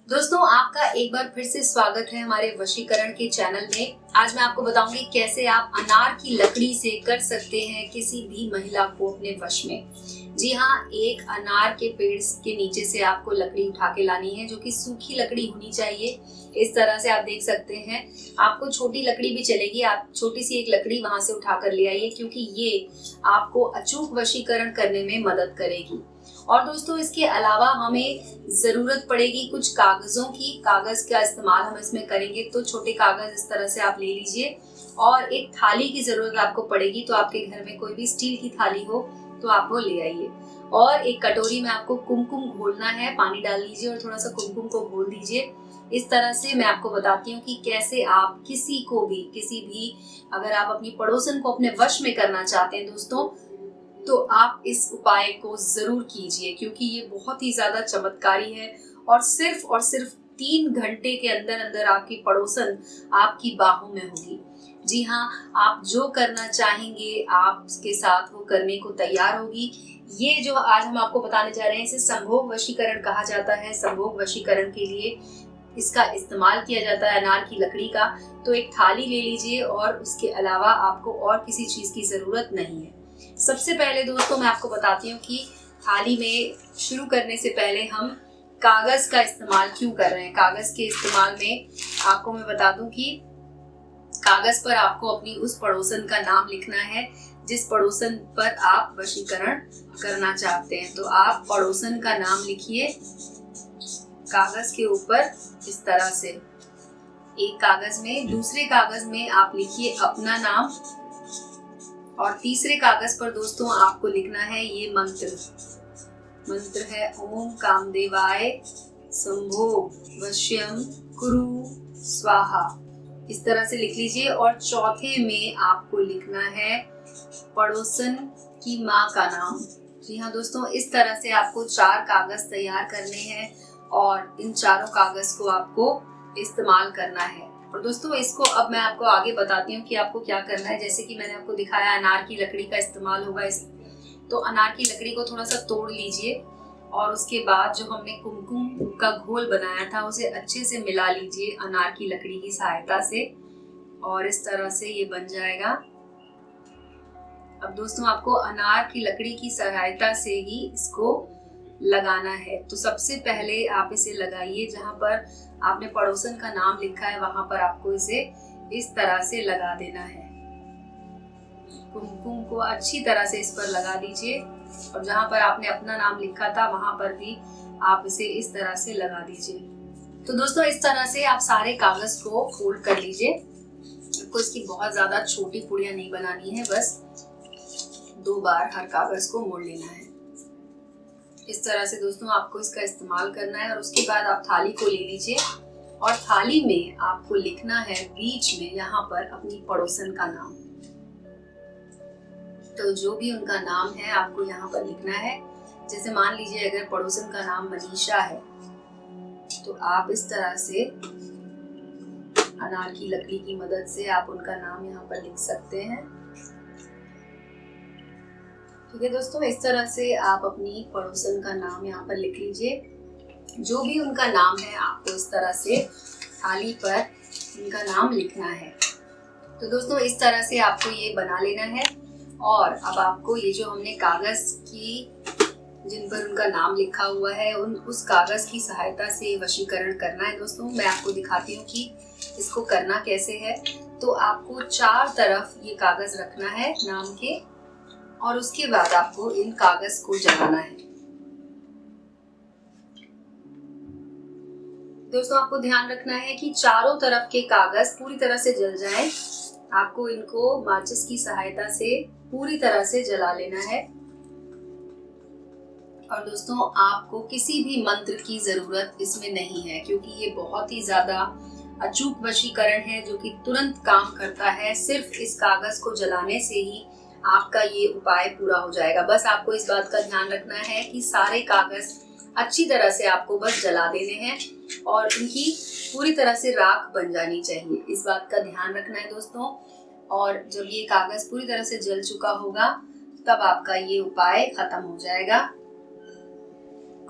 दोस्तों, आपका एक बार फिर से स्वागत है हमारे वशीकरण के चैनल में। आज मैं आपको बताऊंगी कैसे आप अनार की लकड़ी से कर सकते हैं किसी भी महिला को अपने वश में। जी हाँ, एक अनार के पेड़ के नीचे से आपको लकड़ी उठा के लानी है, जो कि सूखी लकड़ी होनी चाहिए। इस तरह से आप देख सकते हैं। आपको छोटी लकड़ी भी चलेगी, आप छोटी सी एक लकड़ी वहां से उठा कर ले आइए, क्योंकि ये आपको अचूक वशीकरण करने में मदद करेगी। और दोस्तों, इसके अलावा हमें जरूरत पड़ेगी कुछ कागजों की। कागज का इस्तेमाल हम इसमें करेंगे, तो छोटे कागज इस तरह से आप ले लीजिए। और एक थाली की जरूरत आपको पड़ेगी, तो आपके घर में कोई भी स्टील की थाली हो तो आप वो ले आइए। और एक कटोरी में आपको कुमकुम घोलना है, पानी डाल लीजिए और थोड़ा सा कुमकुम को घोल दीजिए। इस तरह से मैं आपको बताती हूँ कि कैसे आप किसी भी अगर आप अपनी पड़ोसन को अपने वश में करना चाहते हैं दोस्तों, तो आप इस उपाय को जरूर कीजिए, क्योंकि ये बहुत ही ज्यादा चमत्कारी है। और सिर्फ 3 घंटे के अंदर अंदर आपकी पड़ोसन आपकी बाहों में होगी। जी हाँ, आप जो करना चाहेंगे आपके साथ वो करने को तैयार होगी। ये जो आज हम आपको बताने जा रहे हैं, इसे संभोग वशीकरण कहा जाता है। संभोग वशीकरण के लिए इसका इस्तेमाल किया जाता है अनार की लकड़ी का। तो एक थाली ले लीजिए और उसके अलावा आपको और किसी चीज की जरूरत नहीं है। सबसे पहले दोस्तों, मैं आपको बताती हूँ कि थाली में शुरू करने से पहले हम कागज का इस्तेमाल क्यों कर रहे हैं। कागज के इस्तेमाल में आपको मैं बता दूं कि कागज पर आपको अपनी उस पड़ोसन का नाम लिखना है जिस पड़ोसन पर आप वशीकरण करना चाहते हैं। तो आप पड़ोसन का नाम लिखिए कागज के ऊपर इस तरह से, एक कागज में। दूसरे कागज में आप लिखिए अपना नाम, और तीसरे कागज पर दोस्तों आपको लिखना है ये मंत्र है ओम कामदेवाय संभोग वश्यम कुरु स्वाहा। इस तरह से लिख लीजिए। और चौथे में आपको लिखना है पड़ोसन की माँ का नाम। जी हाँ दोस्तों, इस तरह से आपको 4 कागज तैयार करने हैं और इन चारों कागज को आपको इस्तेमाल करना है। और दोस्तों, इसको अब मैं आपको आगे बताती हूँ कि आपको क्या करना है। जैसे कि मैंने आपको दिखाया अनार की लकड़ी का इस्तेमाल होगा तो अनार की लकड़ी को थोड़ा सा तोड़ लीजिए और उसके बाद जो हमने कुमकुम का घोल बनाया था उसे अच्छे से मिला लीजिए अनार की लकड़ी की सहायता से, और इस तरह से ये बन जाएगा। अब दोस्तों, आपको अनार की लकड़ी की सहायता से ही इसको लगाना है। तो सबसे पहले आप इसे लगाइए जहां पर आपने पड़ोसन का नाम लिखा है, वहां पर आपको इसे इस तरह से लगा देना है। कुमकुम को अच्छी तरह से इस पर लगा दीजिए, और जहां पर आपने अपना नाम लिखा था वहां पर भी आप इसे इस तरह से लगा दीजिए। तो दोस्तों, इस तरह से आप सारे कागज को फोल्ड कर लीजिए। आपको इसकी बहुत ज्यादा छोटी पुड़ियां नहीं बनानी है, बस 2 बार हर कागज को मोड़ लेना है। इस तरह से दोस्तों आपको इसका इस्तेमाल करना है। और उसके बाद आप थाली को ले लीजिए और थाली में आपको लिखना है बीच में यहाँ पर अपनी पड़ोसन का नाम। तो जो भी उनका नाम है आपको यहाँ पर लिखना है। जैसे मान लीजिए अगर पड़ोसन का नाम मनीषा है, तो आप इस तरह से अनार की लकड़ी की मदद से आप उनका नाम यहाँ पर लिख सकते हैं। ठीक है दोस्तों, इस तरह से आप अपनी पड़ोसन का नाम यहाँ पर लिख लीजिए। जो भी उनका नाम है आपको इस तरह से थाली पर उनका नाम लिखना है। तो दोस्तों, इस तरह से आपको ये बना लेना है। और अब आपको ये जो हमने कागज की जिन पर उनका नाम लिखा हुआ है उस कागज की सहायता से वशीकरण करना है। दोस्तों, मैं आपको दिखाती हूँ कि इसको करना कैसे है। तो आपको 4 तरफ ये कागज रखना है नाम के, और उसके बाद आपको इन कागज को जलाना है। दोस्तों, आपको ध्यान रखना है कि चारों तरफ के कागज पूरी तरह से जल जाएं। आपको इनको माचिस की सहायता से पूरी तरह से जला लेना है। और दोस्तों, आपको किसी भी मंत्र की जरूरत इसमें नहीं है, क्योंकि ये बहुत ही ज्यादा अचूक वशीकरण है जो कि तुरंत काम करता है। सिर्फ इस कागज को जलाने से ही आपका ये उपाय पूरा हो जाएगा। बस आपको इस बात का ध्यान रखना है कि सारे कागज अच्छी तरह से आपको बस जला देने हैं और इनकी पूरी तरह से राख बन जानी चाहिए। इस बात का ध्यान रखना है दोस्तों। और जब ये कागज पूरी तरह से जल चुका होगा तब आपका ये उपाय खत्म हो जाएगा।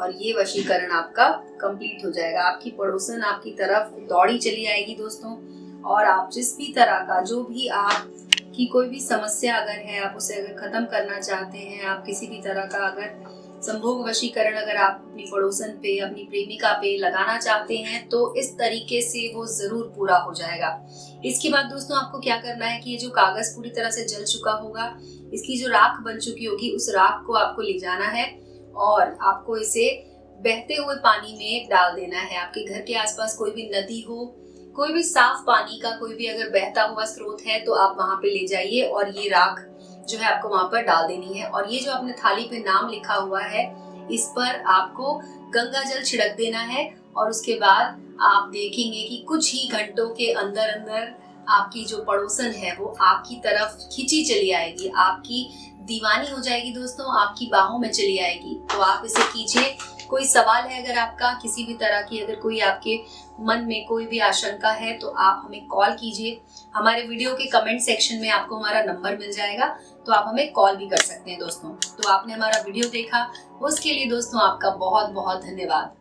और ये वशीकरण आपका कंप्लीट हो जाएगा। आपकी पड़ोसन आपकी तरफ दौड़ी चली आएगी दोस्तों, और आप जिस भी तरह का, जो भी आपकी कोई भी समस्या अगर है, आप उसे अगर खत्म करना चाहते हैं, आप किसी भी तरह का अगर संभोग वशीकरण अगर आप अपनी पड़ोसन पे, अपनी प्रेमिका पे लगाना चाहते हैं, तो इस तरीके से वो जरूर पूरा हो जाएगा। इसके बाद दोस्तों आपको क्या करना है कि ये जो कागज पूरी तरह से जल चुका होगा, इसकी जो राख बन चुकी होगी, उस राख को आपको ले जाना है और आपको इसे बहते हुए पानी में डाल देना है। आपके घर के आसपास कोई भी नदी हो, कोई भी साफ पानी का कोई भी अगर बहता हुआ स्रोत है, तो आप वहां पे ले जाइए और ये राख जो है आपको वहां पर डाल देनी है। और ये जो आपने थाली पे नाम लिखा हुआ है, इस पर आपको गंगा जल छिड़क देना है। और उसके बाद आप देखेंगे कि कुछ ही घंटों के अंदर अंदर आपकी जो पड़ोसन है वो आपकी तरफ खींची चली आएगी, आपकी दीवानी हो जाएगी दोस्तों, आपकी बाहों में चली आएगी। तो आप इसे कीजिए। कोई सवाल है अगर आपका, किसी भी तरह की अगर कोई आपके मन में कोई भी आशंका है, तो आप हमें कॉल कीजिए। हमारे वीडियो के कमेंट सेक्शन में आपको हमारा नंबर मिल जाएगा, तो आप हमें कॉल भी कर सकते हैं दोस्तों। तो आपने हमारा वीडियो देखा, उसके लिए दोस्तों आपका बहुत बहुत धन्यवाद।